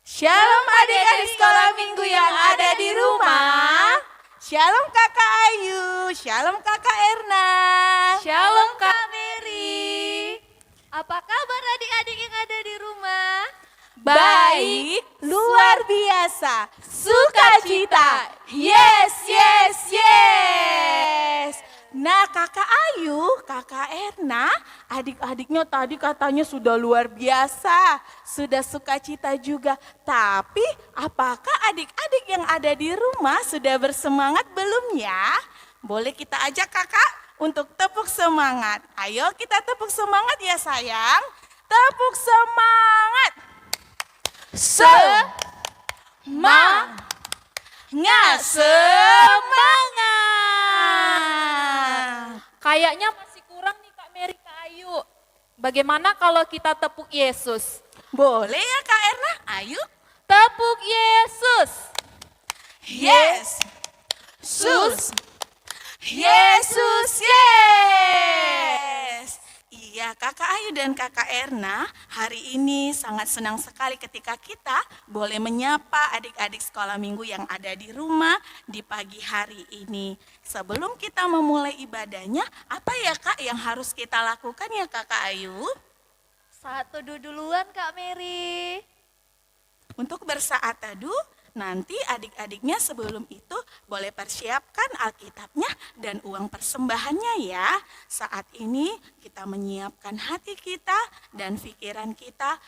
Shalom adik-adik sekolah minggu yang ada di rumah. Shalom kakak Ayu, shalom kakak Erna. Shalom Kak Mary. Apa kabar adik-adik yang ada di rumah? Baik, luar biasa, sukacita, yes, yes, yes. Nah kakak Ayu, kakak Erna, adik-adiknya tadi katanya sudah luar biasa, sudah sukacita juga. Tapi apakah adik-adik yang ada di rumah sudah bersemangat belum ya? Boleh kita ajak kakak untuk tepuk semangat. Ayo kita tepuk semangat ya sayang. Tepuk semangat. Semangat. Kayaknya masih kurang nih Kak Mary, Kak Ayu. Bagaimana kalau kita tepuk Yesus? Boleh ya Kak Erna? Ayo. Tepuk Yesus. Yes. Sus. Yesus, yes. Iya, Kakak Ayu dan Kakak Erna, hari ini sangat senang sekali ketika kita boleh menyapa adik-adik sekolah minggu yang ada di rumah di pagi hari ini. Sebelum kita memulai ibadahnya, apa ya Kak yang harus kita lakukan ya Kakak Ayu? Saat teduh duluan Kak Mary. Untuk bersaat teduh, nanti adik-adiknya sebelum itu boleh persiapkan Alkitabnya dan uang persembahannya ya. Saat ini kita menyiapkan hati kita dan pikiran kita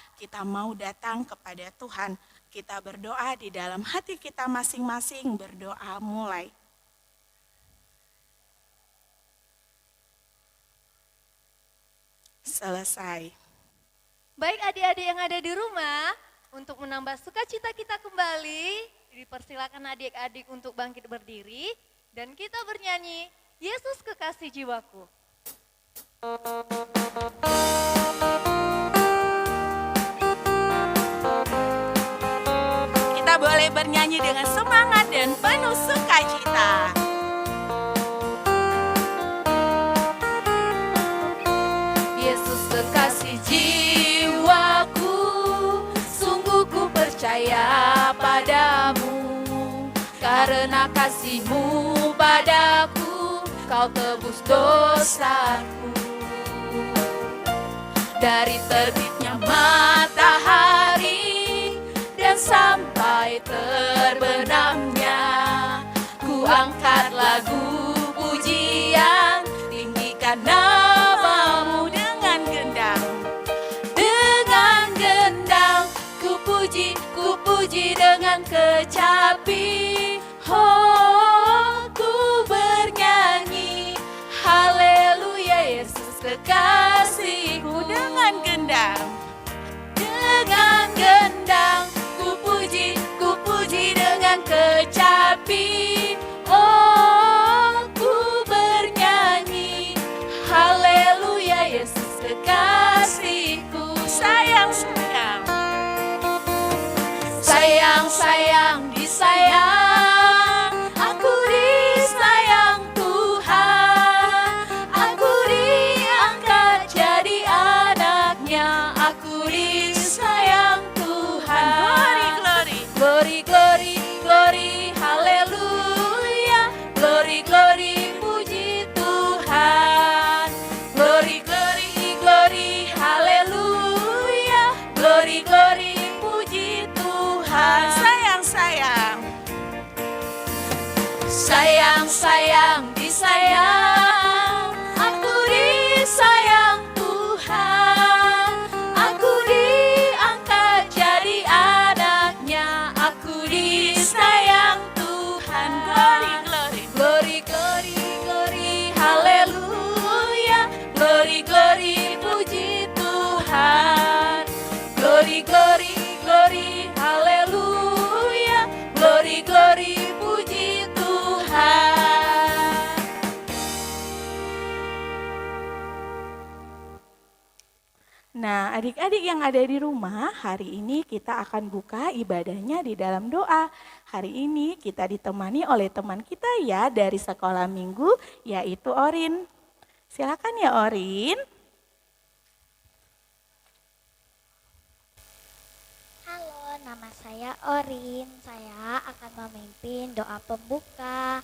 mau datang kepada Tuhan. Kita berdoa di dalam hati kita masing-masing, berdoa mulai. Selesai. Baik adik-adik yang ada di rumah, untuk menambah sukacita kita kembali, dipersilakan adik-adik untuk bangkit berdiri dan kita bernyanyi, Yesus kekasih jiwaku. Kita boleh bernyanyi dengan semangat dan penuh sukacita. Yesus kekasih jiwaku, sungguh ku percaya padamu. Karena kasih-Mu padaku, Kau tebus dosaku. Dari terbitnya matahari dan sampai terbenamnya, ku angkat lagu pujian, tinggikan nama-Mu dengan gendang. Dengan gendang ku puji dengan kecapi. Oh, ku bernyanyi haleluya, Yesus kekasihku. Dengan gendang. Dengan gendang ku puji dengan kecapi. Oh, ku bernyanyi haleluya, Yesus kekasihku. Sayang, sayang. Sayang, sayang, disayang, aku disayang Tuhan. Aku diangkat jadi anaknya, aku disayang Tuhan. Glory, glory. Glory, glory, glory, haleluya. Glory, glory, puji Tuhan. Glory, glory, glory, haleluya. Glory, glory, puji Tuhan. Sayang, sayang. Sayang, sayang, disayang, aku disayang Tuhan. Aku diangkat jadi anaknya, aku disayang Tuhan. Glory, glory. Glory, glory, glory, haleluya. Glory, glory, puji Tuhan. Glory, glory, glory, haleluya. Glory, glory, puji Tuhan. Nah, adik-adik yang ada di rumah, hari ini kita akan buka ibadahnya di dalam doa. Hari ini kita ditemani oleh teman kita ya dari sekolah minggu, yaitu Orin. Silakan ya Orin. Halo, nama saya Orin. Saya akan memimpin doa pembuka.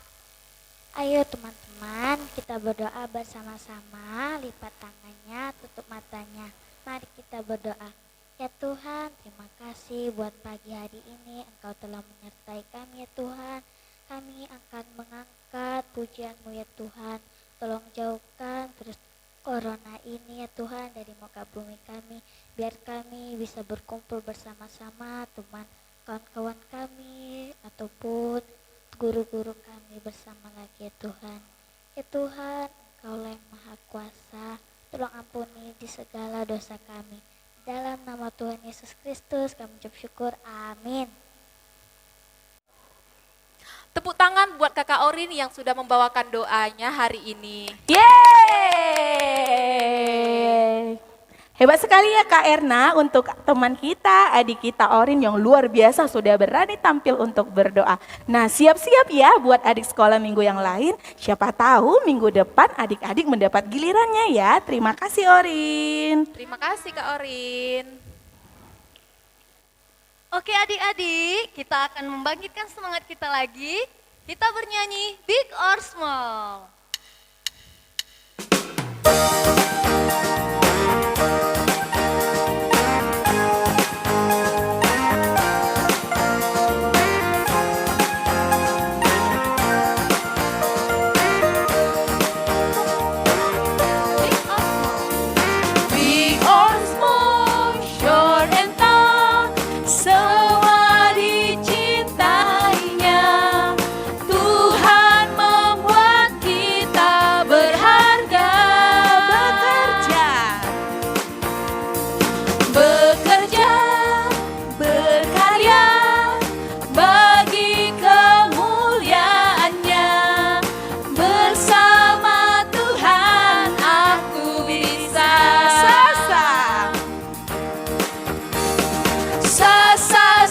Ayo teman-teman, kita berdoa bersama-sama. Lipat tangannya, tutup matanya. Mari kita berdoa. Ya Tuhan, terima kasih buat pagi hari ini. Engkau telah menyertai kami ya Tuhan. Kami akan mengangkat pujian-Mu ya Tuhan. Tolong jauhkan terus corona ini ya Tuhan dari muka bumi kami. Biar kami bisa berkumpul bersama-sama teman kawan-kawan kami ataupun guru-guru kami bersama lagi ya Tuhan. Ya Tuhan, Engkaulah yang Maha Kuasa. Tolong ampuni di segala dosa kami. Dalam nama Tuhan Yesus Kristus kami ucap syukur. Amin. Tepuk tangan buat Kakak Orin yang sudah membawakan doanya hari ini. Yeay! Hebat sekali ya Kak Erna untuk teman kita, adik kita Orin yang luar biasa sudah berani tampil untuk berdoa. Nah siap-siap ya buat adik sekolah minggu yang lain. Siapa tahu minggu depan adik-adik mendapat gilirannya ya. Terima kasih Orin. Terima kasih Kak Orin. Oke adik-adik, kita akan membangkitkan semangat kita lagi. Kita bernyanyi Big or Small. Big or small, short and tall, semua dicintainya. Tuhan membuat kita berharga. Bekerja, berkarya bagi kemuliaannya. Bersama Tuhan aku bisa.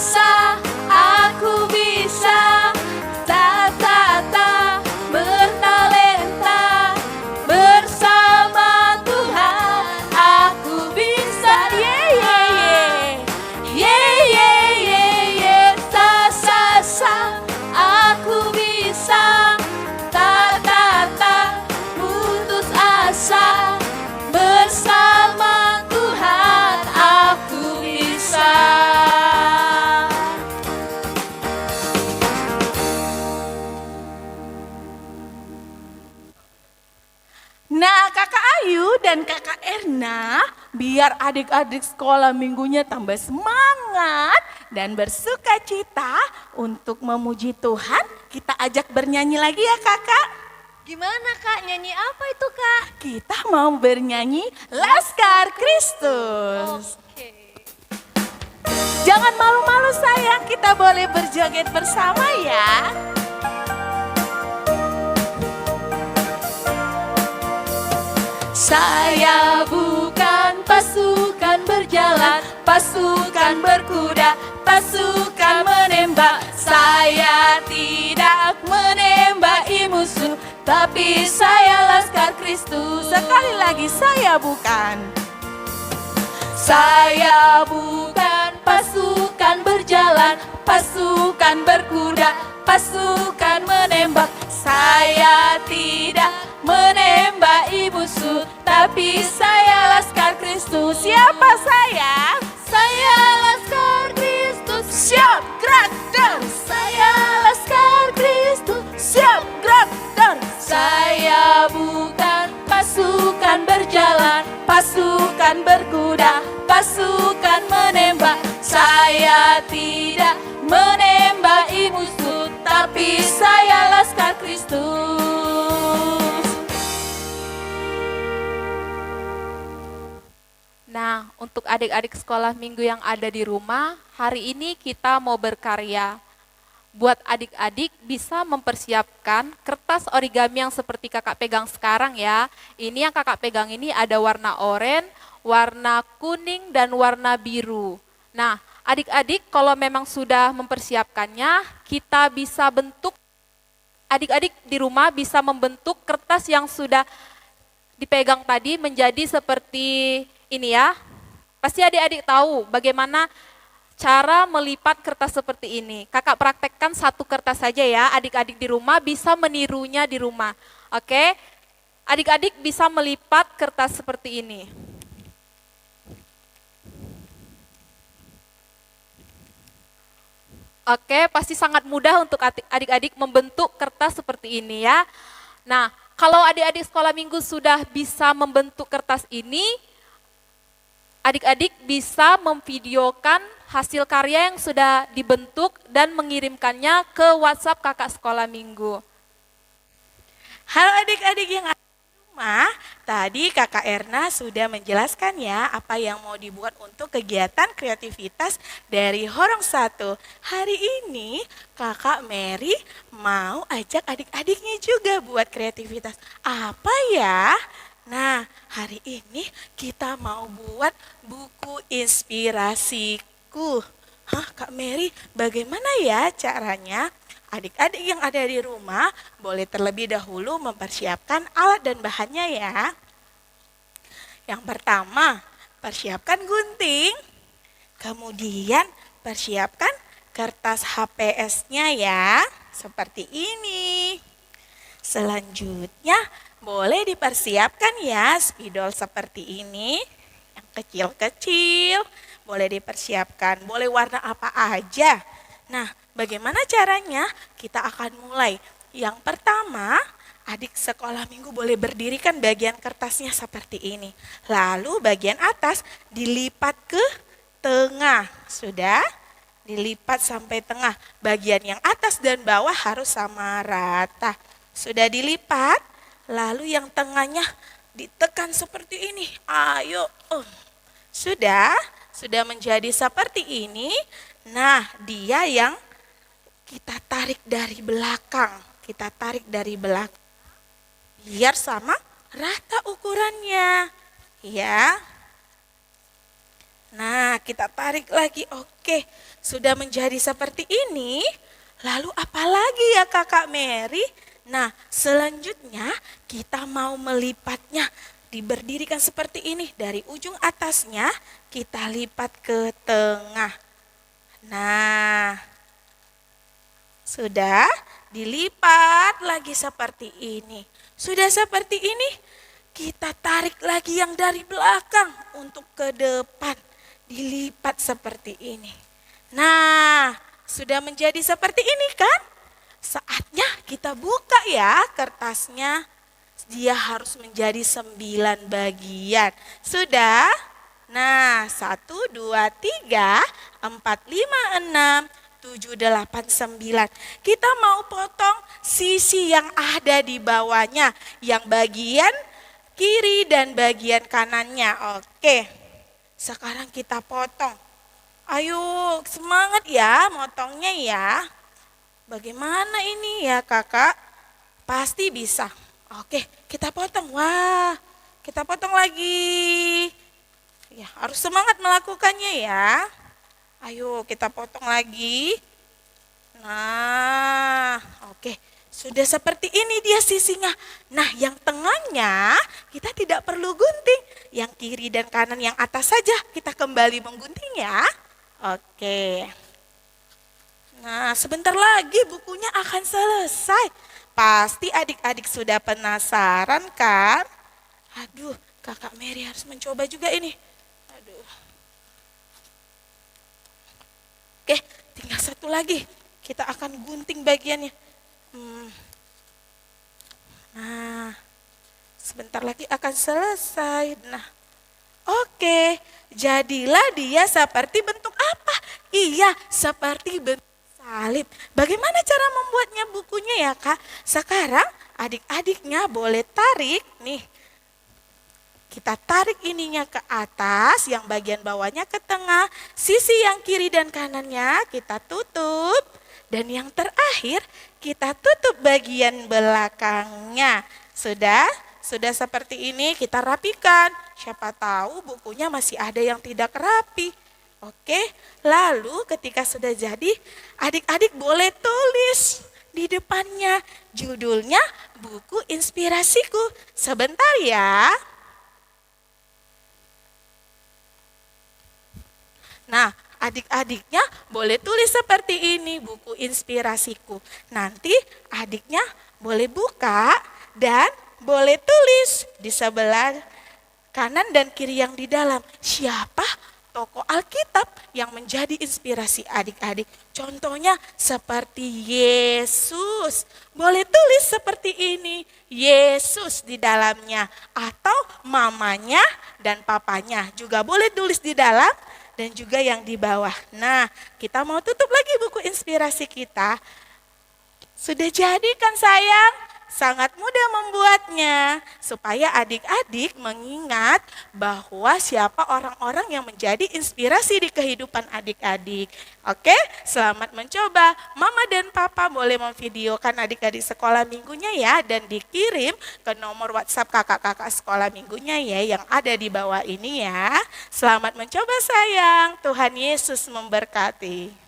Sa aku bisa. Ta bertalenta. Bersama Tuhan aku bisa. Sa aku bisa. Ta putus asa. Bersama Tuhan aku bisa. Nah kakak Ayu dan kakak Erna, biar adik-adik sekolah minggunya tambah semangat dan bersuka cita untuk memuji Tuhan, kita ajak bernyanyi lagi ya kakak. Gimana Kak, nyanyi apa itu Kak? Kita mau bernyanyi Laskar Kristus. Oke. Jangan malu-malu sayang, kita boleh berjoget bersama ya. Saya bukan pasukan berjalan, pasukan berkuda, pasukan menembak. Saya tidak menembaki musuh, tapi saya Laskar Kristus. Sekali lagi, saya bukan. Saya bukan pasukan berjalan, pasukan berkuda, pasukan menembak. Saya tidak menembaki musuh, tapi saya Laskar Kristus. Siapa saya? Saya Laskar Kristus. Siap, gerak, dan saya Laskar Kristus. Siap, gerak, dan saya bukan pasukan berjalan, pasukan berkuda, pasukan menembak. Saya tidak menembaki musuh, tapi saya Laskar Kristus. Nah, untuk adik-adik sekolah minggu yang ada di rumah, hari ini kita mau berkarya. Buat adik-adik bisa mempersiapkan kertas origami yang seperti kakak pegang sekarang ya. Ini yang kakak pegang ini ada warna oranye, warna kuning, dan warna biru. Nah, adik-adik kalau memang sudah mempersiapkannya, kita bisa bentuk, adik-adik di rumah bisa membentuk kertas yang sudah dipegang tadi menjadi seperti ini ya. Pasti adik-adik tahu bagaimana cara melipat kertas seperti ini. Kakak praktekkan satu kertas saja ya, adik-adik di rumah bisa menirunya di rumah. Oke, adik-adik bisa melipat kertas seperti ini. Oke, pasti sangat mudah untuk adik-adik membentuk kertas seperti ini ya. Nah, kalau adik-adik sekolah minggu sudah bisa membentuk kertas ini, adik-adik bisa memvideokan hasil karya yang sudah dibentuk dan mengirimkannya ke WhatsApp kakak sekolah minggu. Halo adik-adik yang ada di rumah, tadi kakak Erna sudah menjelaskan ya apa yang mau dibuat untuk kegiatan kreativitas dari Horong 1. Hari ini kakak Mary mau ajak adik-adiknya juga buat kreativitas. Apa ya? Nah, hari ini kita mau buat buku inspirasiku. Hah, Kak Mary, bagaimana ya caranya? Adik-adik yang ada di rumah boleh terlebih dahulu mempersiapkan alat dan bahannya ya. Yang pertama, persiapkan gunting. Kemudian persiapkan kertas HPS-nya ya, seperti ini. Selanjutnya, boleh dipersiapkan ya spidol seperti ini, yang kecil-kecil, boleh dipersiapkan, boleh warna apa aja. Nah, bagaimana caranya? Kita akan mulai. Yang pertama, adik sekolah minggu boleh berdirikan bagian kertasnya seperti ini. Lalu bagian atas dilipat ke tengah. Sudah? Dilipat sampai tengah. Bagian yang atas dan bawah harus sama rata. Sudah dilipat, lalu yang tengahnya ditekan seperti ini. Ayo, sudah menjadi seperti ini. Nah, dia yang kita tarik dari belakang. Kita tarik dari belakang. Biar sama rata ukurannya. Ya. Nah, kita tarik lagi. Oke, sudah menjadi seperti ini. Lalu apa lagi ya Kakak Mary? Nah, selanjutnya kita mau melipatnya, diberdirikan seperti ini. Dari ujung atasnya kita lipat ke tengah. Nah, sudah dilipat lagi seperti ini. Sudah seperti ini, kita tarik lagi yang dari belakang untuk ke depan. Dilipat seperti ini. Nah, sudah menjadi seperti ini kan? Saatnya kita buka ya kertasnya. Dia harus menjadi 9 bagian. Sudah? Nah, 1, 2, 3, 4, 5, 6, 7, 8, 9. Kita mau potong sisi yang ada di bawahnya. Yang bagian kiri dan bagian kanannya. Oke, sekarang kita potong. Ayo semangat ya motongnya ya. Bagaimana ini ya kakak? Pasti bisa. Oke, kita potong. Wah, kita potong lagi. Ya, harus semangat melakukannya ya. Ayo kita potong lagi. Nah, oke. Sudah seperti ini dia sisinya. Nah, yang tengahnya kita tidak perlu gunting. Yang kiri dan kanan yang atas saja kita kembali menggunting ya. Oke. Nah, sebentar lagi bukunya akan selesai. Pasti adik-adik sudah penasaran kan? Aduh, Kakak Mary harus mencoba juga ini. Aduh. Oke, tinggal satu lagi. Kita akan gunting bagiannya. Nah, sebentar lagi akan selesai. Nah, oke. Jadilah dia seperti bentuk apa? Iya, seperti bentuk salib. Bagaimana cara membuatnya bukunya ya kak? Sekarang adik-adiknya boleh tarik nih. Kita tarik ininya ke atas, yang bagian bawahnya ke tengah. Sisi yang kiri dan kanannya kita tutup. Dan yang terakhir kita tutup bagian belakangnya. Sudah? Sudah seperti ini kita rapikan. Siapa tahu bukunya masih ada yang tidak rapi. Oke, lalu ketika sudah jadi, adik-adik boleh tulis di depannya. Judulnya buku inspirasiku. Sebentar ya. Nah, Adik-adiknya boleh tulis seperti ini, buku inspirasiku. Nanti adiknya boleh buka dan boleh tulis di sebelah kanan dan kiri yang di dalam. Siapa tokoh Alkitab yang menjadi inspirasi adik-adik? Contohnya seperti Yesus. Boleh tulis seperti ini, Yesus di dalamnya. Atau mamanya dan papanya juga boleh tulis di dalam dan juga yang di bawah. Nah, kita mau tutup lagi buku inspirasi kita. Sudah jadi kan sayang? Sangat mudah membuatnya, supaya adik-adik mengingat bahwa siapa orang-orang yang menjadi inspirasi di kehidupan adik-adik. Oke, selamat mencoba. Mama dan papa boleh memvideokan adik-adik sekolah minggunya ya, dan dikirim ke nomor WhatsApp kakak-kakak sekolah minggunya ya, yang ada di bawah ini ya. Selamat mencoba sayang, Tuhan Yesus memberkati.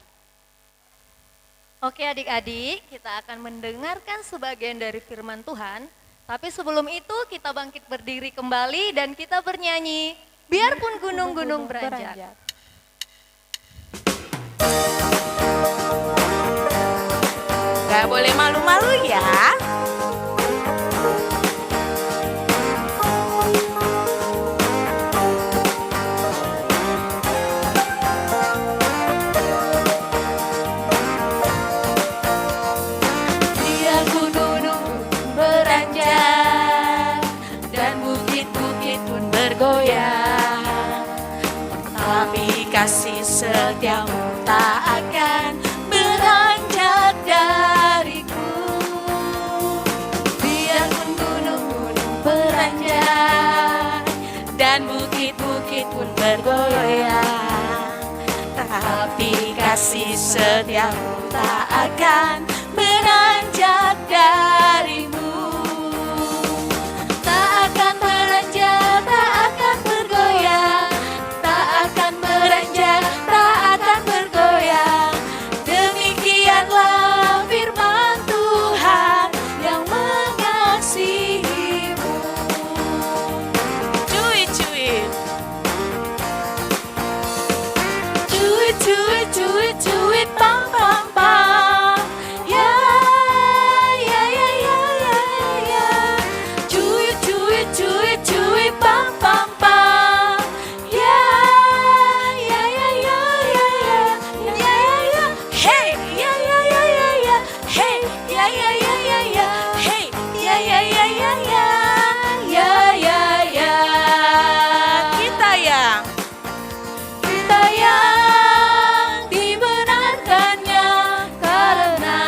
Oke adik-adik, kita akan mendengarkan sebagian dari firman Tuhan. Tapi sebelum itu kita bangkit berdiri kembali dan kita bernyanyi, biarpun gunung-gunung beranjak. Gak boleh malu-malu ya. Biar gunung beranjak dan bukit-bukit pun bergoyang, tapi kasih setiamu tak akan beranjak dariku. Biarpun gunung-gunung beranjak dan bukit-bukit pun bergoyang, tapi kasih setiamu tak akan beranjak darimu. Tak akan beranjak, tak akan bergoyang, tak akan beranjak, tak akan bergoyang. Demikianlah firman Tuhan yang mengasihimu. Cuit-cuit. Cuit, cuit, cuit, pam, pam, pam. Ya, ya, ya, ya, ya, ya. Cuit, cuit, cuit, cuit, pam, pam, pam. Ya, ya, ya, ya, ya, ya, ya, ya, ya. Hey, ya, ya, ya, ya, ya. Hey, ya, ya, ya, ya, ya. Hey, ya, ya, ya, ya, ya. Ya, ya, ya. Kita yang dibenarkannya karena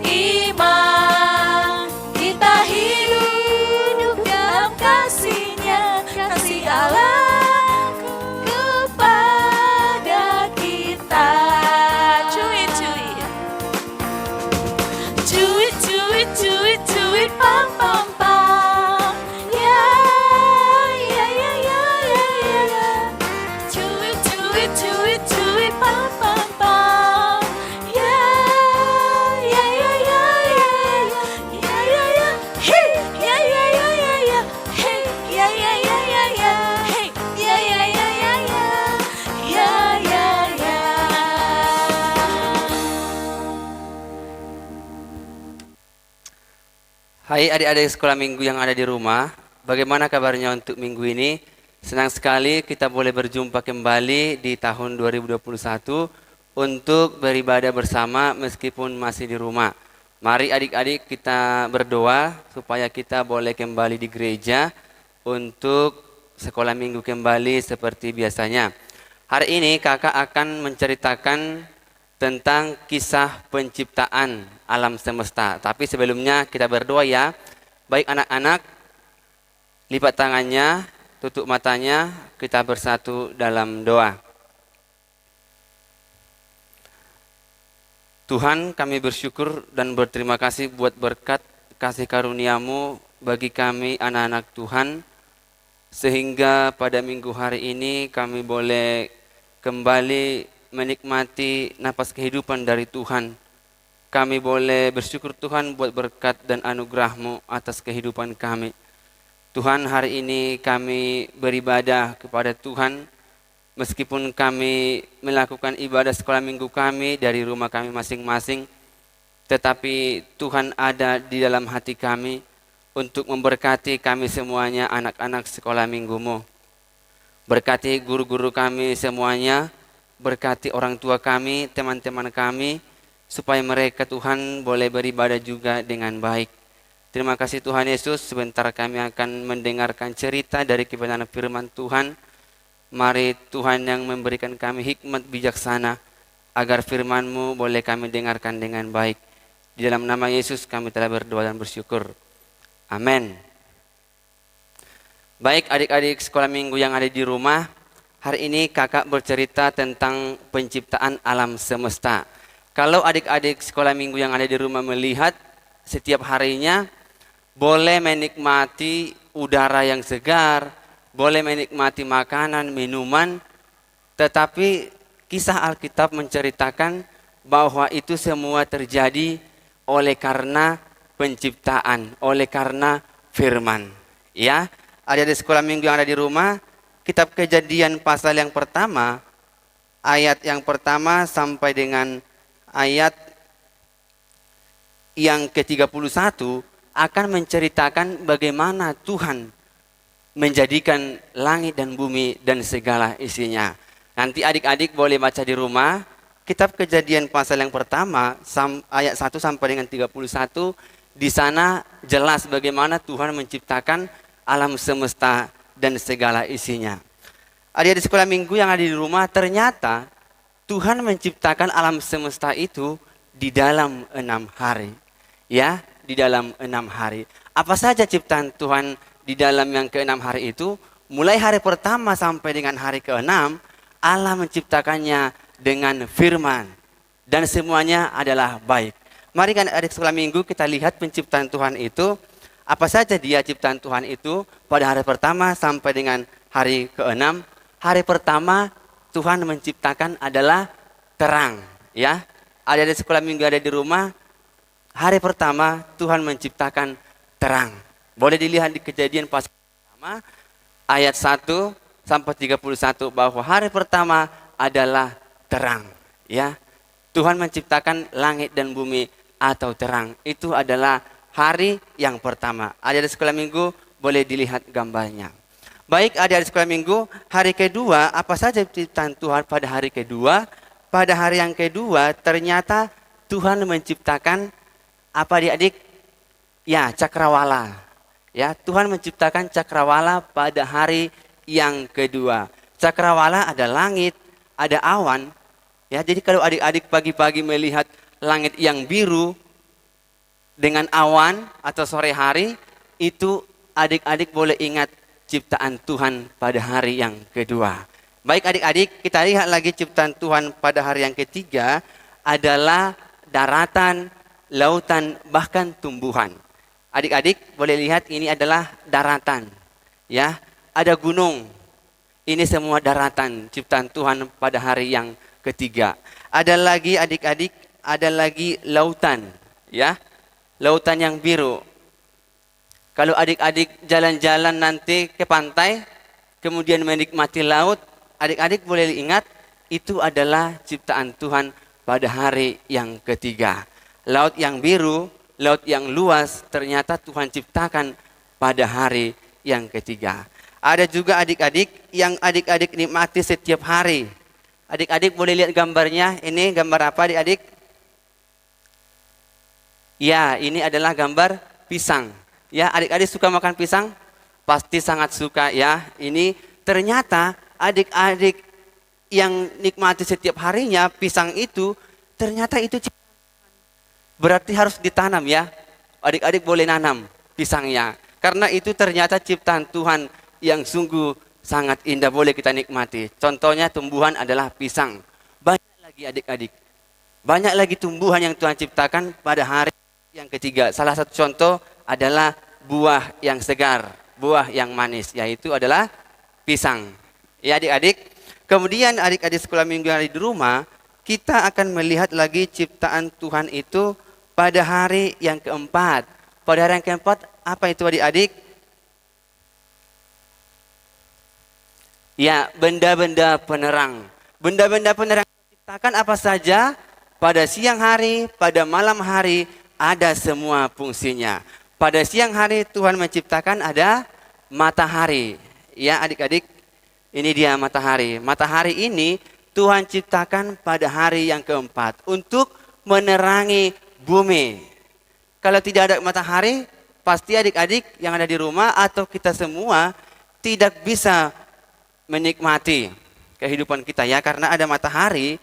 iman. Kita hidup dalam kasih-Nya, kasih Allah kepada kita. Cuit, cuit. Cuit, cuit, cuit, cuit, pam, pam, pam. Ya, ya, ya, ya, ya, ya. Cuit, cuit, cuit, cuit, pam, pam, pam. Ya, ya, ya, ya, ya, ya, ya, ya. Hey, ya, ya, ya, ya, ya. Hey, ya, ya, ya, ya, ya. Hey, ya, ya, ya, ya, ya. Ya, ya, ya. Hai adik-adik sekolah minggu yang ada di rumah, bagaimana kabarnya untuk minggu ini? Senang sekali kita boleh berjumpa kembali di tahun 2021 untuk beribadah bersama meskipun masih di rumah. Mari adik-adik kita berdoa supaya kita boleh kembali di gereja untuk sekolah minggu kembali seperti biasanya. Hari ini kakak akan menceritakan tentang kisah penciptaan alam semesta. Tapi sebelumnya kita berdoa ya. Baik anak-anak, lipat tangannya, tutup matanya, kita bersatu dalam doa. Tuhan, kami bersyukur dan berterima kasih buat berkat kasih karunia-Mu bagi kami anak-anak Tuhan, sehingga pada minggu hari ini kami boleh kembali menikmati napas kehidupan dari Tuhan. Kami boleh bersyukur Tuhan buat berkat dan anugerah-Mu atas kehidupan kami. Tuhan, hari ini kami beribadah kepada Tuhan Meskipun kami melakukan ibadah sekolah minggu kami dari rumah kami masing-masing, tetapi Tuhan ada di dalam hati kami untuk memberkati kami semuanya anak-anak sekolah minggumu. Berkati guru-guru kami semuanya, berkati orang tua kami, teman-teman kami, supaya mereka Tuhan boleh beribadah juga dengan baik. Terima kasih Tuhan Yesus, sebentar kami akan mendengarkan cerita dari kebenaran firman Tuhan. Mari Tuhan yang memberikan kami hikmat bijaksana, agar firman-Mu boleh kami dengarkan dengan baik. Di dalam nama Yesus kami telah berdoa dan bersyukur. Amin. Baik adik-adik sekolah minggu yang ada di rumah, hari ini kakak bercerita tentang penciptaan alam semesta. Kalau adik-adik sekolah minggu yang ada di rumah melihat setiap harinya, boleh menikmati udara yang segar, boleh menikmati makanan, minuman, tetapi kisah Alkitab menceritakan bahwa itu semua terjadi oleh karena penciptaan, oleh karena firman. Ya, ada di sekolah minggu yang ada di rumah, kitab Kejadian pasal yang pertama, ayat yang pertama sampai dengan ayat yang ke-31 akan menceritakan bagaimana Tuhan menjadikan langit dan bumi dan segala isinya. Nanti adik-adik boleh baca di rumah, kitab Kejadian pasal yang pertama ayat 1 sampai dengan 31, di sana jelas bagaimana Tuhan menciptakan alam semesta dan segala isinya. Adik-adik sekolah minggu yang ada di rumah, ternyata Tuhan menciptakan alam semesta itu di dalam 6 hari. Ya, di dalam 6 hari. Apa saja ciptaan Tuhan di dalam yang ke-6 hari itu? Mulai hari pertama sampai dengan hari ke-6, Allah menciptakannya dengan firman. Dan semuanya adalah baik. Mari kan adik sekolah minggu kita lihat penciptaan Tuhan itu. Apa saja dia ciptaan Tuhan itu pada hari pertama sampai dengan hari ke-6. Hari pertama Tuhan menciptakan adalah terang. Ya, adik-adik sekolah minggu ada di rumah. Hari pertama Tuhan menciptakan terang. Boleh dilihat di Kejadian pasal pertama ayat 1 sampai 31 bahwa hari pertama adalah terang. Ya, Tuhan menciptakan langit dan bumi atau terang. Itu adalah hari yang pertama. Adik-adik sekolah minggu boleh dilihat gambarnya. Baik adik-adik sekolah minggu, hari kedua apa saja ciptaan Tuhan pada hari kedua? Pada hari yang kedua ternyata Tuhan menciptakan apa adik-adik? Ya, cakrawala. Ya, Tuhan menciptakan cakrawala pada hari yang kedua. Cakrawala ada langit, ada awan. Ya, jadi kalau adik-adik pagi-pagi melihat langit yang biru dengan awan atau sore hari, itu adik-adik boleh ingat ciptaan Tuhan pada hari yang kedua. Baik adik-adik, kita lihat lagi ciptaan Tuhan pada hari yang ketiga adalah daratan, lautan, bahkan tumbuhan. Adik-adik boleh lihat ini adalah daratan. Ya, ada gunung. Ini semua daratan ciptaan Tuhan pada hari yang ketiga. Ada lagi adik-adik, ada lagi lautan. Ya, lautan yang biru. Kalau adik-adik jalan-jalan nanti ke pantai, kemudian menikmati laut, adik-adik boleh ingat itu adalah ciptaan Tuhan pada hari yang ketiga. Laut yang biru, laut yang luas ternyata Tuhan ciptakan pada hari yang ketiga. Ada juga adik-adik yang adik-adik nikmati setiap hari. Adik-adik boleh lihat gambarnya. Ini gambar apa adik-adik? Ya, ini adalah gambar pisang. Ya, adik-adik suka makan pisang? Pasti sangat suka ya. Ini ternyata adik-adik yang nikmati setiap harinya pisang itu ternyata itu berarti harus ditanam ya. Adik-adik boleh nanam pisangnya. Karena itu ternyata ciptaan Tuhan yang sungguh sangat indah, boleh kita nikmati. Contohnya tumbuhan adalah pisang. Banyak lagi adik-adik. Banyak lagi tumbuhan yang Tuhan ciptakan pada hari yang ketiga. Salah satu contoh adalah buah yang segar, buah yang manis, yaitu adalah pisang. Ya adik-adik. Kemudian adik-adik sekolah minggu yang ada di rumah, kita akan melihat lagi ciptaan Tuhan itu pada hari yang keempat. Pada hari yang keempat, apa itu adik-adik? Ya, benda-benda penerang. Benda-benda penerang yang diciptakan apa saja? Pada siang hari, pada malam hari, ada semua fungsinya. Pada siang hari Tuhan menciptakan ada matahari. Ya adik-adik, ini dia matahari. Matahari ini Tuhan ciptakan pada hari yang keempat untuk menerangi bumi. Kalau tidak ada matahari, pasti adik-adik yang ada di rumah atau kita semua tidak bisa menikmati kehidupan kita ya. Karena ada matahari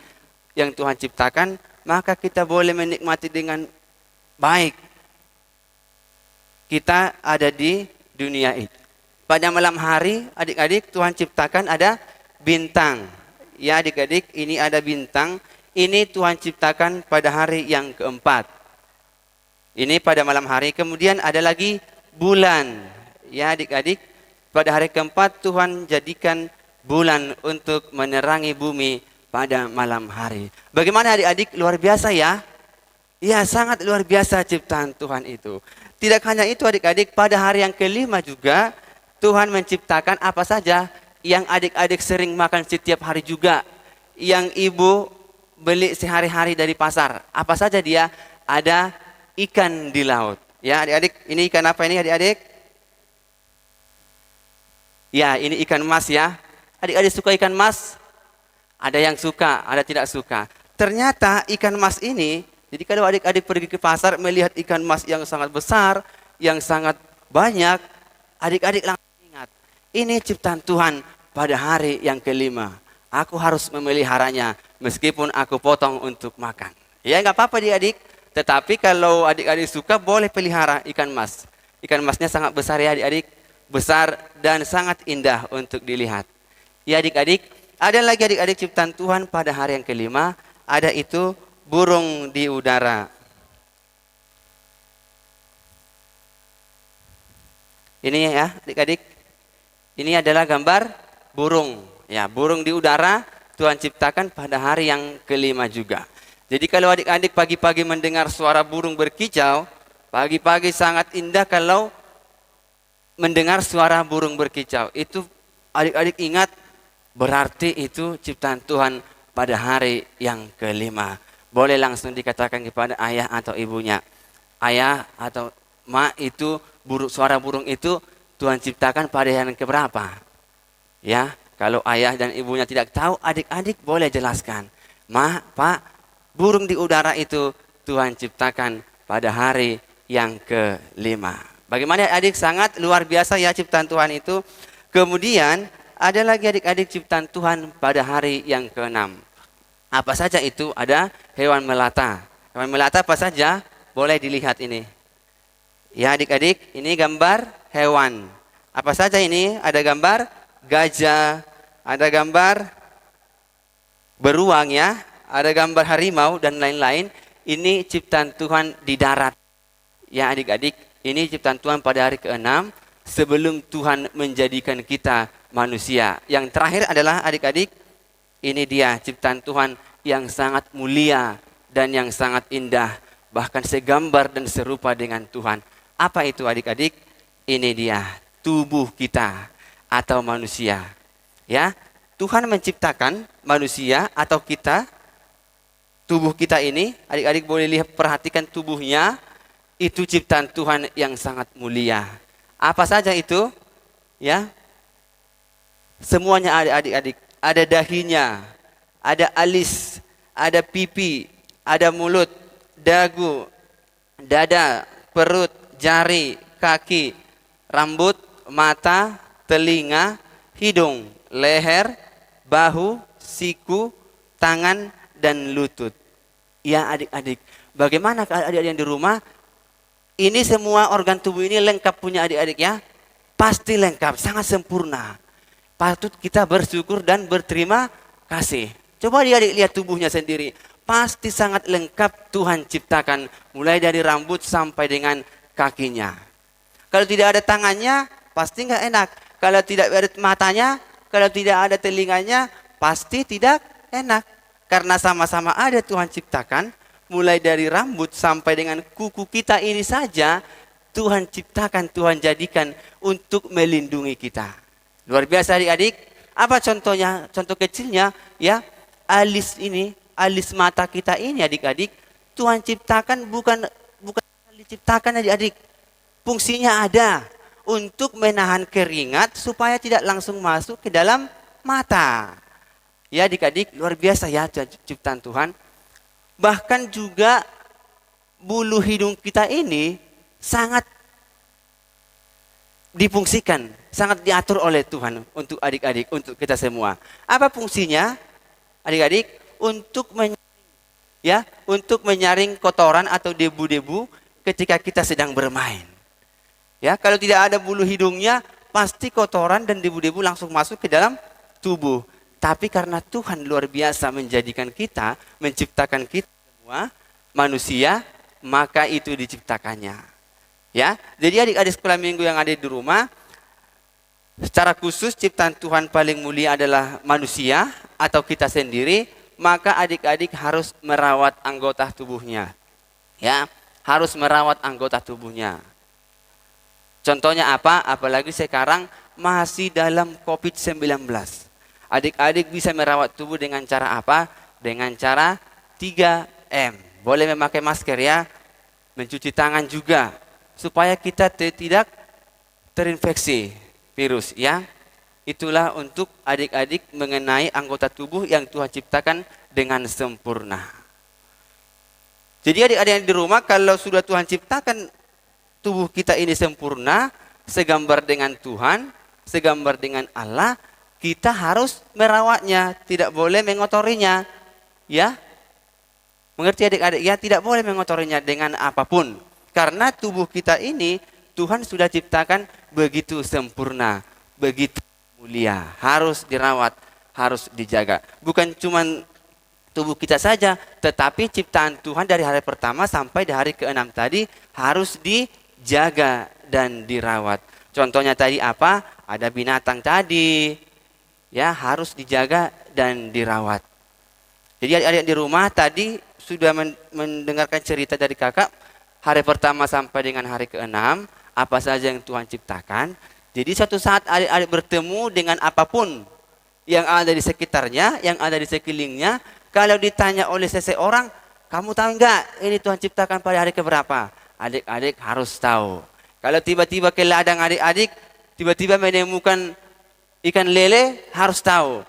yang Tuhan ciptakan, maka kita boleh menikmati dengan baik. Kita ada di dunia ini. Pada malam hari, adik-adik, Tuhan ciptakan ada bintang. Ya adik-adik, ini ada bintang. Ini Tuhan ciptakan pada hari yang keempat. Ini pada malam hari. Kemudian ada lagi bulan. Ya adik-adik, pada hari keempat Tuhan jadikan bulan untuk menerangi bumi pada malam hari. Bagaimana adik-adik? Luar biasa ya? Ya, sangat luar biasa ciptaan Tuhan itu. Tidak hanya itu adik-adik, pada hari yang kelima juga Tuhan menciptakan apa saja yang adik-adik sering makan setiap hari juga. Yang ibu beli sehari-hari dari pasar. Apa saja dia? Ada ikan di laut. Ya adik-adik, ini ikan apa ini adik-adik? Ya, ini ikan mas ya. Adik-adik suka ikan mas? Ada yang suka, ada tidak suka. Ternyata ikan mas ini, jadi kalau adik-adik pergi ke pasar melihat ikan mas yang sangat besar, yang sangat banyak, adik-adik langsung ingat, ini ciptaan Tuhan pada hari yang kelima. Aku harus memeliharanya meskipun aku potong untuk makan. Ya nggak apa-apa adik-adik, tetapi kalau adik-adik suka boleh pelihara ikan mas. Ikan masnya sangat besar ya adik-adik, besar dan sangat indah untuk dilihat. Ya adik-adik, ada lagi adik-adik ciptaan Tuhan pada hari yang kelima, ada itu burung di udara. Ini ya adik-adik, ini adalah gambar burung. Ya, burung di udara Tuhan ciptakan pada hari yang kelima juga. Jadi kalau adik-adik pagi-pagi mendengar suara burung berkicau, pagi-pagi sangat indah kalau mendengar suara burung berkicau. Itu adik-adik ingat, berarti itu ciptaan Tuhan pada hari yang kelima. Boleh langsung dikatakan kepada ayah atau ibunya. Ayah atau mak, itu suara burung itu Tuhan ciptakan pada hari yang keberapa? Ya, kalau ayah dan ibunya tidak tahu, adik-adik boleh jelaskan. Ma, pak, burung di udara itu Tuhan ciptakan pada hari yang kelima. Bagaimana adik? Sangat luar biasa ya ciptaan Tuhan itu. Kemudian ada lagi adik-adik ciptaan Tuhan pada hari yang keenam. Apa saja itu? Ada hewan melata. Hewan melata apa saja? Boleh dilihat ini. Ya adik-adik, ini gambar hewan. Apa saja ini? Ada gambar gajah, ada gambar beruang ya, ada gambar harimau dan lain-lain. Ini ciptaan Tuhan di darat. Ya adik-adik, ini ciptaan Tuhan pada hari ke-6 sebelum Tuhan menjadikan kita manusia. Yang terakhir adalah adik-adik, ini dia ciptaan Tuhan yang sangat mulia dan yang sangat indah, bahkan segambar dan serupa dengan Tuhan. Apa itu adik-adik? Ini dia tubuh kita atau manusia. Ya, Tuhan menciptakan manusia atau kita, tubuh kita ini, adik-adik boleh lihat, perhatikan tubuhnya, itu ciptaan Tuhan yang sangat mulia. Apa saja itu? Ya, semuanya ada adik-adik. Ada dahinya, ada alis, ada pipi, ada mulut, dagu, dada, perut, jari, kaki, rambut, mata, telinga, hidung, leher, bahu, siku, tangan, dan lutut. Ya adik-adik, bagaimana adik-adik yang di rumah? Ini semua organ tubuh ini lengkap punya adik-adik ya? Pasti lengkap, sangat sempurna. Patut kita bersyukur dan berterima kasih. Coba adik-adik lihat tubuhnya sendiri. Pasti sangat lengkap Tuhan ciptakan. Mulai dari rambut sampai dengan kakinya. Kalau tidak ada tangannya, pasti nggak enak. Kalau tidak ada matanya, kalau tidak ada telinganya, pasti tidak enak. Karena sama-sama ada Tuhan ciptakan. Mulai dari rambut sampai dengan kuku kita ini saja, Tuhan ciptakan, Tuhan jadikan untuk melindungi kita. Luar biasa adik-adik. Apa contohnya? Contoh kecilnya ya, alis mata kita ini adik-adik, Tuhan ciptakan bukan diciptakan adik-adik. Fungsinya ada untuk menahan keringat supaya tidak langsung masuk ke dalam mata. Ya adik-adik, luar biasa ya ciptaan Tuhan. Bahkan juga bulu hidung kita ini sangat difungsikan, sangat diatur oleh Tuhan untuk adik-adik, untuk kita semua. Apa fungsinya? Adik-adik, untuk menyaring kotoran atau debu-debu ketika kita sedang bermain. Ya, kalau tidak ada bulu hidungnya, pasti kotoran dan debu-debu langsung masuk ke dalam tubuh. Tapi karena Tuhan luar biasa menjadikan kita, menciptakan kita semua manusia, maka itu diciptakannya. Ya, jadi adik-adik sekolah minggu yang ada di rumah, secara khusus ciptaan Tuhan paling mulia adalah manusia atau kita sendiri, maka adik-adik harus merawat anggota tubuhnya. Ya, harus merawat anggota tubuhnya. Contohnya apa? Apalagi sekarang masih dalam COVID-19. Adik-adik bisa merawat tubuh dengan cara apa? Dengan cara 3M. Boleh memakai masker ya, mencuci tangan juga, supaya kita tidak terinfeksi virus ya. Itulah untuk adik-adik mengenai anggota tubuh yang Tuhan ciptakan dengan sempurna. Jadi adik-adik di rumah, kalau sudah Tuhan ciptakan tubuh kita ini sempurna, segambar dengan Tuhan, segambar dengan Allah, kita harus merawatnya, tidak boleh mengotorinya. Ya, mengerti adik-adik? Ya, tidak boleh mengotorinya dengan apapun. Karena tubuh kita ini Tuhan sudah ciptakan begitu sempurna, begitu mulia. Harus dirawat, harus dijaga. Bukan cuma tubuh kita saja, tetapi ciptaan Tuhan dari hari pertama sampai di hari ke-6 tadi harus dijaga dan dirawat. Contohnya tadi apa? Ada binatang tadi, ya harus dijaga dan dirawat. Jadi adik-adik di rumah tadi sudah mendengarkan cerita dari kakak, hari pertama sampai dengan hari ke-6, apa saja yang Tuhan ciptakan. Jadi suatu saat adik-adik bertemu dengan apapun yang ada di sekitarnya, yang ada di sekelilingnya, kalau ditanya oleh seseorang, kamu tahu enggak ini Tuhan ciptakan pada hari keberapa? Adik-adik harus tahu. Kalau tiba-tiba ke ladang adik-adik, tiba-tiba menemukan ikan lele, harus tahu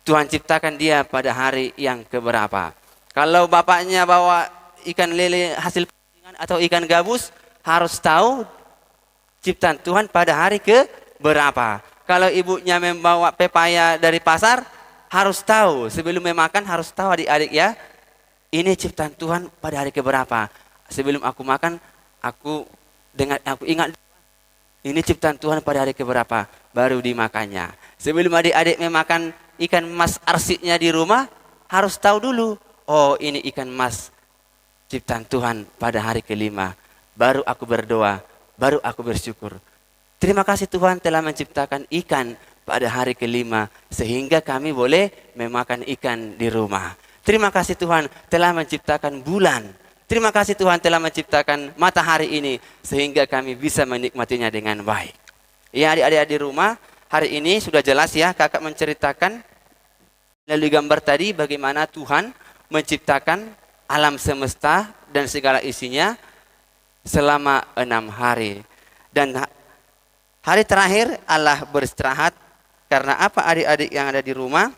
Tuhan ciptakan dia pada hari yang keberapa. Kalau bapaknya bawa ikan lele hasil pancingan atau ikan gabus, harus tahu ciptaan Tuhan pada hari ke berapa. Kalau ibunya membawa pepaya dari pasar, harus tahu sebelum memakan, harus tahu adik-adik ya, ini ciptaan Tuhan pada hari ke berapa. Sebelum aku makan, aku ingat ini ciptaan Tuhan pada hari ke berapa, baru dimakannya. Sebelum adik-adik memakan ikan mas arsidnya di rumah, harus tahu dulu, oh ini ikan mas ciptaan Tuhan pada hari ke-5. Baru aku berdoa, baru aku bersyukur. Terima kasih Tuhan telah menciptakan ikan pada hari ke-5 sehingga kami boleh memakan ikan di rumah. Terima kasih Tuhan telah menciptakan bulan. Terima kasih Tuhan telah menciptakan matahari ini sehingga kami bisa menikmatinya dengan baik. Ya adik-adik di rumah, hari ini sudah jelas ya, kakak menceritakan melalui gambar tadi bagaimana Tuhan menciptakan alam semesta dan segala isinya selama 6 hari. Dan hari terakhir Allah beristirahat. Karena apa adik-adik yang ada di rumah?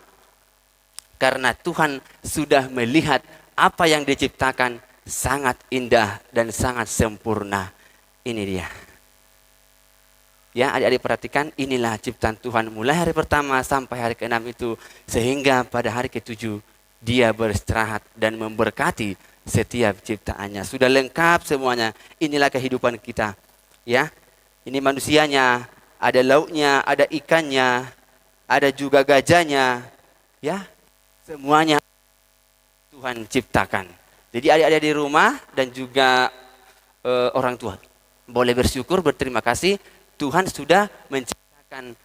Karena Tuhan sudah melihat apa yang diciptakan sangat indah dan sangat sempurna. Ini dia. Ya adik-adik perhatikan, inilah ciptaan Tuhan mulai hari pertama sampai hari ke-6 itu. Sehingga pada hari ke-7 dia beristirahat dan memberkati setiap ciptaannya. Sudah lengkap semuanya. Inilah kehidupan kita. Ya, ini manusianya, ada lauknya, ada ikannya, ada juga gajahnya. Ya, semuanya Tuhan ciptakan. Jadi adik-adik di rumah dan juga orang tua boleh bersyukur, berterima kasih. Tuhan sudah menciptakan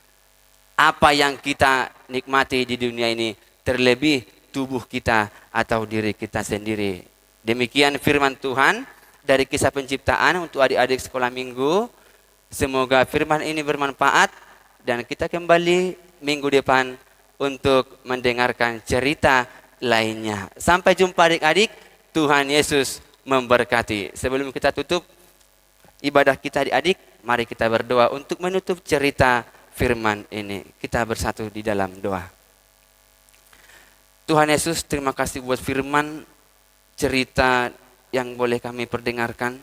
apa yang kita nikmati di dunia ini, terlebih tubuh kita atau diri kita sendiri. Demikian firman Tuhan dari kisah penciptaan untuk adik-adik sekolah minggu. Semoga firman ini bermanfaat Dan kita kembali minggu depan untuk mendengarkan cerita lainnya. Sampai jumpa adik-adik, Tuhan Yesus memberkati. Sebelum kita tutup ibadah kita adik-adik, mari kita berdoa untuk menutup cerita firman ini. Kita bersatu di dalam doa. Tuhan Yesus, terima kasih buat firman cerita yang boleh kami perdengarkan.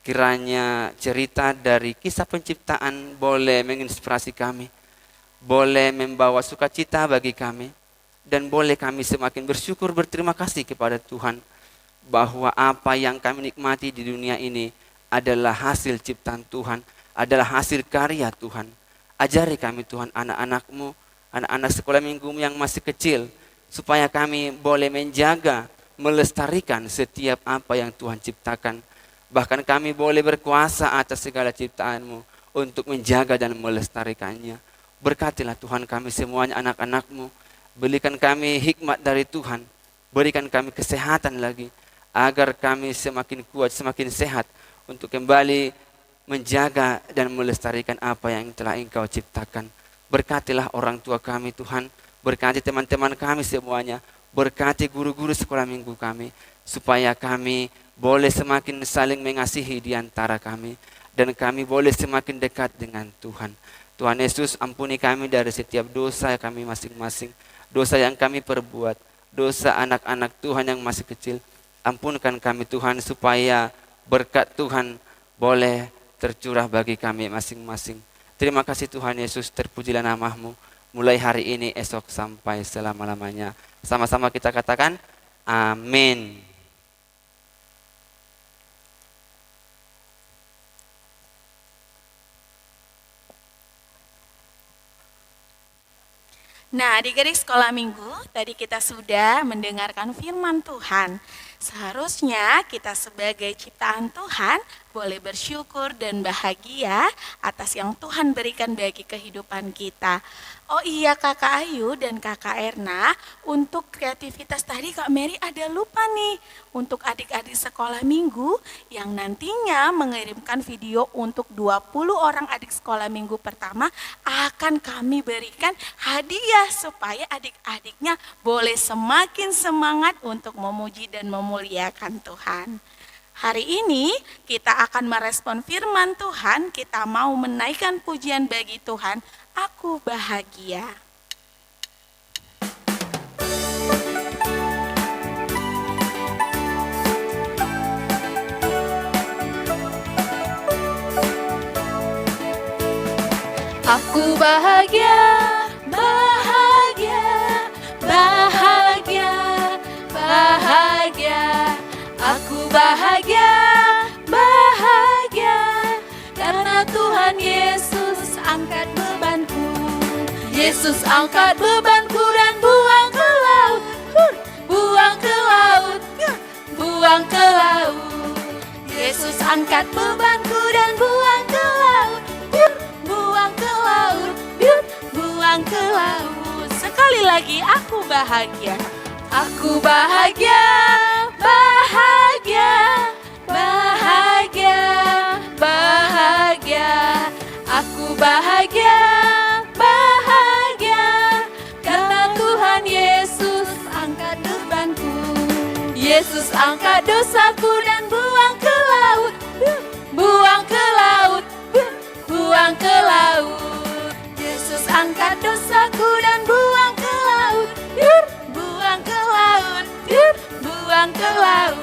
Kiranya cerita dari kisah penciptaan boleh menginspirasi kami, boleh membawa sukacita bagi kami, dan boleh kami semakin bersyukur berterima kasih kepada Tuhan bahwa apa yang kami nikmati di dunia ini adalah hasil ciptaan Tuhan, adalah hasil karya Tuhan. Ajari kami Tuhan, anak-anak-Mu, anak-anak sekolah minggu yang masih kecil, supaya kami boleh menjaga, melestarikan setiap apa yang Tuhan ciptakan. Bahkan kami boleh berkuasa atas segala ciptaan-Mu untuk menjaga dan melestarikannya. Berkatilah Tuhan kami semuanya anak-anak-Mu. Berikan kami hikmat dari Tuhan. Berikan kami kesehatan lagi. Agar kami semakin kuat, semakin sehat. Untuk kembali menjaga dan melestarikan apa yang telah Engkau ciptakan. Berkatilah orang tua kami Tuhan. Berkati teman-teman kami semuanya. Berkati guru-guru sekolah minggu kami. Supaya kami boleh semakin saling mengasihi di antara kami. Dan kami boleh semakin dekat dengan Tuhan. Tuhan Yesus, ampuni kami dari setiap dosa kami masing-masing. Dosa yang kami perbuat. Dosa anak-anak Tuhan yang masih kecil. Ampunkan kami Tuhan supaya berkat Tuhan boleh tercurah bagi kami masing-masing. Terima kasih Tuhan Yesus, terpujilah nama-Mu. Mulai hari ini, esok sampai selama-lamanya. Sama-sama kita katakan, amin. Nah, adik-adik sekolah minggu, tadi kita sudah mendengarkan firman Tuhan. Seharusnya kita sebagai ciptaan Tuhan boleh bersyukur dan bahagia atas yang Tuhan berikan bagi kehidupan kita. Oh iya Kakak Ayu dan Kakak Erna, untuk kreativitas tadi Kak Mary ada lupa nih. Untuk adik-adik sekolah minggu yang nantinya mengirimkan video untuk 20 orang adik sekolah minggu pertama, akan kami berikan hadiah supaya adik-adiknya boleh semakin semangat untuk memuji dan memuliakan Tuhan. Hari ini kita akan merespon firman Tuhan, kita mau menaikkan pujian bagi Tuhan, aku bahagia. Aku bahagia, bahagia, bahagia, bahagia. Aku bahagia, bahagia, karena Tuhan Yesus angkat bebanku. Yesus angkat bebanku dan buang ke laut, buang ke laut, buang ke laut. Yesus angkat bebanku dan buang ke laut, buang ke laut, buang ke laut. Sekali lagi, aku bahagia. Aku bahagia, bahagia, bahagia, bahagia. Aku bahagia, bahagia, karena Tuhan Yesus angkat bebanku. Yesus angkat dosaku dan buang ke laut, buang ke laut, buang ke laut. Yesus angkat dosaku dan buang ke laut, buang ke laut, buang ke laut.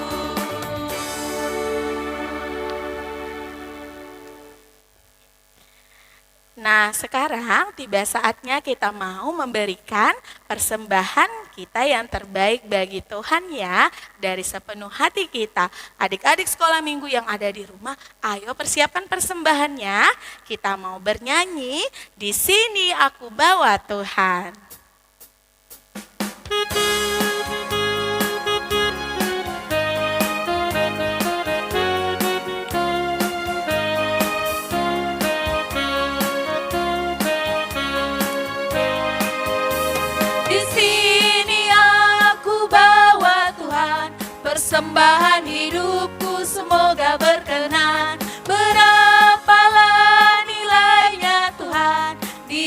Nah, sekarang tiba saatnya kita mau memberikan persembahan kita yang terbaik bagi Tuhan ya, dari sepenuh hati kita. Adik-adik sekolah minggu yang ada di rumah, ayo persiapkan persembahannya. Kita mau bernyanyi, di sini aku bawa Tuhan. Persembahan hidupku semoga berkenan. Berapalah nilainya Tuhan, di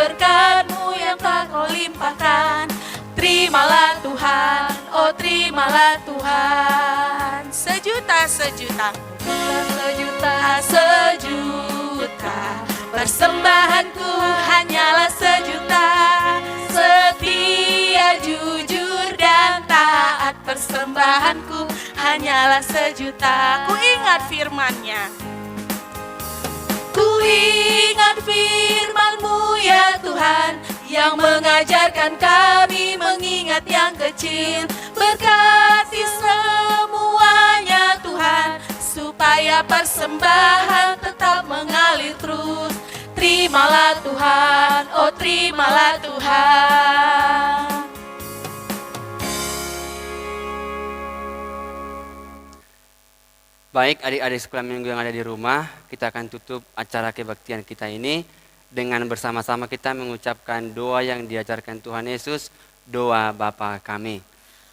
berkat-Mu yang telah Kau limpahkan. Terimalah Tuhan, oh terimalah Tuhan. Sejuta-sejuta, sejuta, persembahanku hanyalah sejuta. Setia, jujur dan taat, persembahanku hanyalah sejuta. Ku ingat firman-Nya. Ku ingat firman-Mu ya Tuhan, yang mengajarkan kami mengingat yang kecil. Berkati semuanya Tuhan, supaya persembahan tetap mengalir terus. Terimalah Tuhan, oh terimalah Tuhan. Baik adik-adik sekolah minggu yang ada di rumah, kita akan tutup acara kebaktian kita ini dengan bersama-sama kita mengucapkan doa yang diajarkan Tuhan Yesus, doa Bapa kami.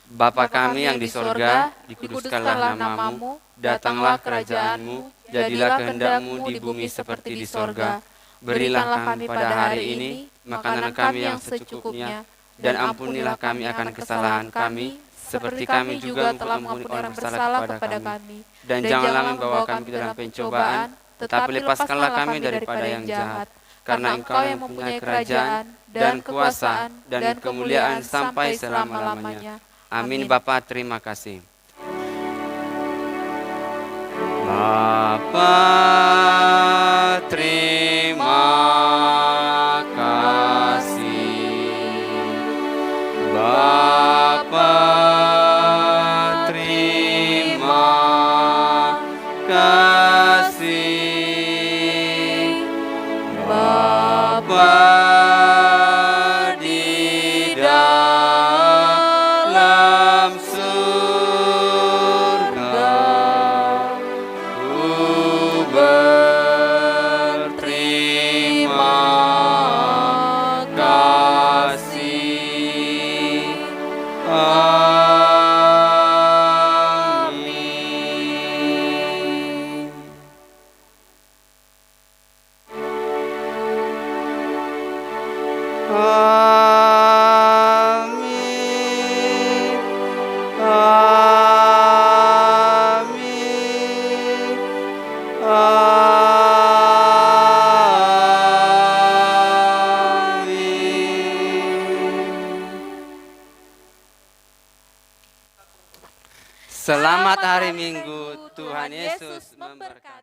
Bapa kami yang di sorga, dikuduskanlah namamu, datanglah kerajaan-Mu, jadilah kehendak-Mu di bumi seperti di sorga. Berilah kami pada hari ini makanan kami yang secukupnya, dan ampunilah kami akan kesalahan kami, seperti kami juga telah mengampuni orang bersalah kepada kami. Dan janganlah membawa kami ke dalam pencobaan, tetapi lepaskanlah kami daripada yang jahat. Karena Engkau yang mempunyai kerajaan, dan kekuasaan, dan kemuliaan sampai selama-lamanya. Amin. Bapa, terima kasih. Bapa, terima kasih. Bapa, terima kasih. Bapa di dalam surga, ku berterima kasih. Amin. Amin. Amin. Amin. Selamat hari Minggu, Tuhan Yesus memberkati.